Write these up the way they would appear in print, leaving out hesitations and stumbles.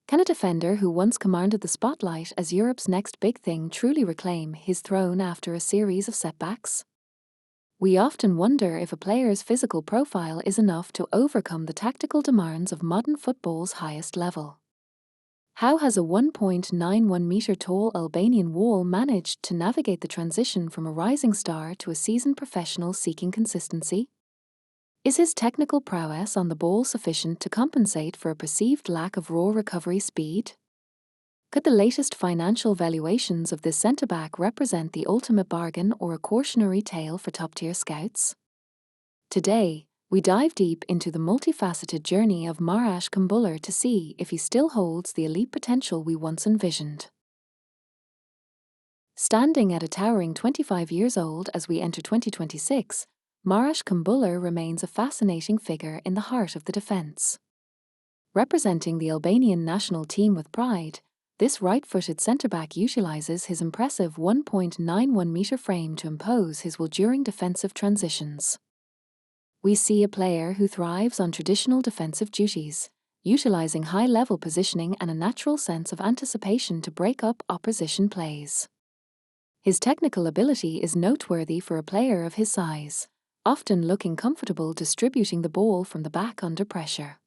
Can a defender who once commanded the spotlight as Europe's next big thing truly reclaim his throne after a series of setbacks? We often wonder if a player's physical profile is enough to overcome the tactical demands of modern football's highest level. How has a 1.91-meter tall Albanian Wall managed to navigate the transition from a rising star to a seasoned professional seeking consistency? Is his technical prowess on the ball sufficient to compensate for a perceived lack of raw recovery speed? Could the latest financial valuations of this centre-back represent the ultimate bargain or a cautionary tale for top-tier scouts? Today, we dive deep into the multifaceted journey of Marash Kumbulla to see if he still holds the elite potential we once envisioned. Standing at a towering 25 years old as we enter 2026, Marash Kumbulla remains a fascinating figure in the heart of the defence. Representing the Albanian national team with pride, this right-footed centre-back utilises his impressive 1.91-metre frame to impose his will during defensive transitions. We see a player who thrives on traditional defensive duties, utilising high-level positioning and a natural sense of anticipation to break up opposition plays. His technical ability is noteworthy for a player of his size, often looking comfortable distributing the ball from the back under pressure.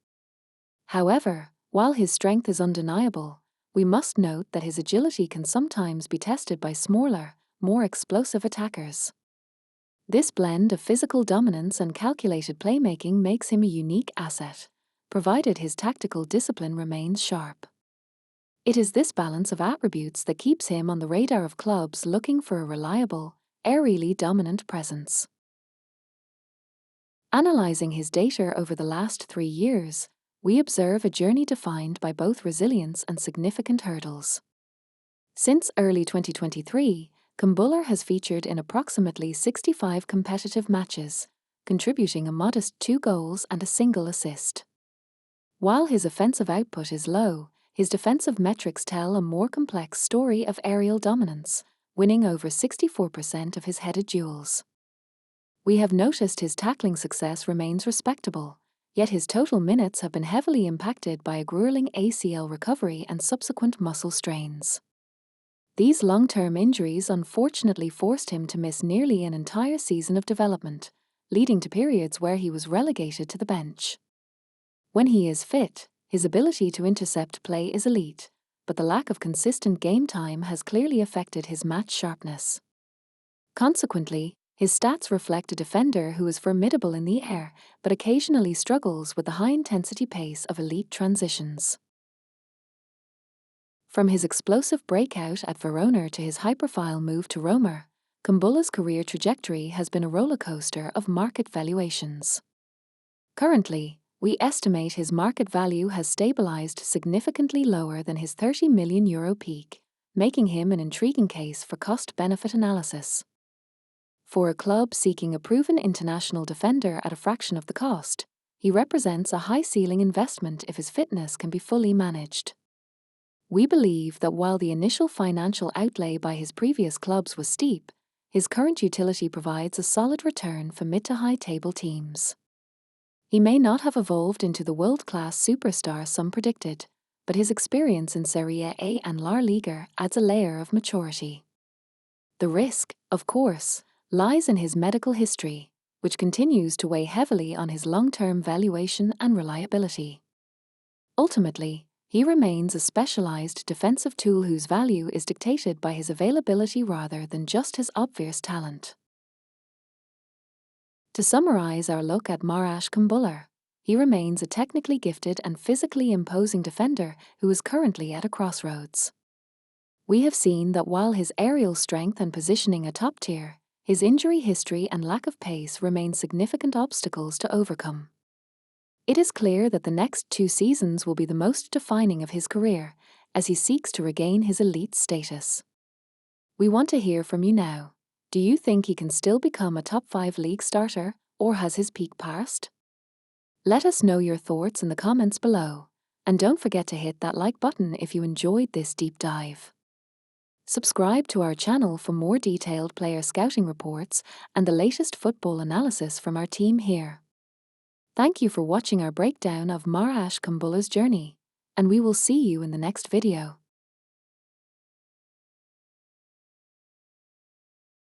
However, while his strength is undeniable, we must note that his agility can sometimes be tested by smaller, more explosive attackers. This blend of physical dominance and calculated playmaking makes him a unique asset, provided his tactical discipline remains sharp. It is this balance of attributes that keeps him on the radar of clubs looking for a reliable, aerially dominant presence. Analysing his data over the last 3 years, we observe a journey defined by both resilience and significant hurdles. Since early 2023, Kumbulla has featured in approximately 65 competitive matches, contributing a modest 2 goals and a single assist. While his offensive output is low, his defensive metrics tell a more complex story of aerial dominance, winning over 64% of his headed duels. We have noticed his tackling success remains respectable, yet his total minutes have been heavily impacted by a grueling ACL recovery and subsequent muscle strains. These long-term injuries unfortunately forced him to miss nearly an entire season of development, leading to periods where he was relegated to the bench. When he is fit, his ability to intercept play is elite, but the lack of consistent game time has clearly affected his match sharpness. Consequently, his stats reflect a defender who is formidable in the air, but occasionally struggles with the high-intensity pace of elite transitions. From his explosive breakout at Verona to his high-profile move to Roma, Kumbulla's career trajectory has been a rollercoaster of market valuations. Currently, we estimate his market value has stabilized significantly lower than his €30 million peak, making him an intriguing case for cost-benefit analysis. For a club seeking a proven international defender at a fraction of the cost, he represents a high-ceiling investment if his fitness can be fully managed. We believe that while the initial financial outlay by his previous clubs was steep, his current utility provides a solid return for mid to high table teams. He may not have evolved into the world-class superstar some predicted, but his experience in Serie A and La Liga adds a layer of maturity. The risk, of course, lies in his medical history, which continues to weigh heavily on his long-term valuation and reliability. Ultimately, he remains a specialized defensive tool whose value is dictated by his availability rather than just his obvious talent. To summarize our look at Marash Kumbulla, he remains a technically gifted and physically imposing defender who is currently at a crossroads. We have seen that while his aerial strength and positioning are top tier, his injury history and lack of pace remain significant obstacles to overcome. It is clear that the next 2 seasons will be the most defining of his career as he seeks to regain his elite status. We want to hear from you now. Do you think he can still become a top 5 league starter, or has his peak passed? Let us know your thoughts in the comments below, and don't forget to hit that like button if you enjoyed this deep dive. Subscribe to our channel for more detailed player scouting reports and the latest football analysis from our team here. Thank you for watching our breakdown of Marash Kumbulla's journey. and we will see you in the next video.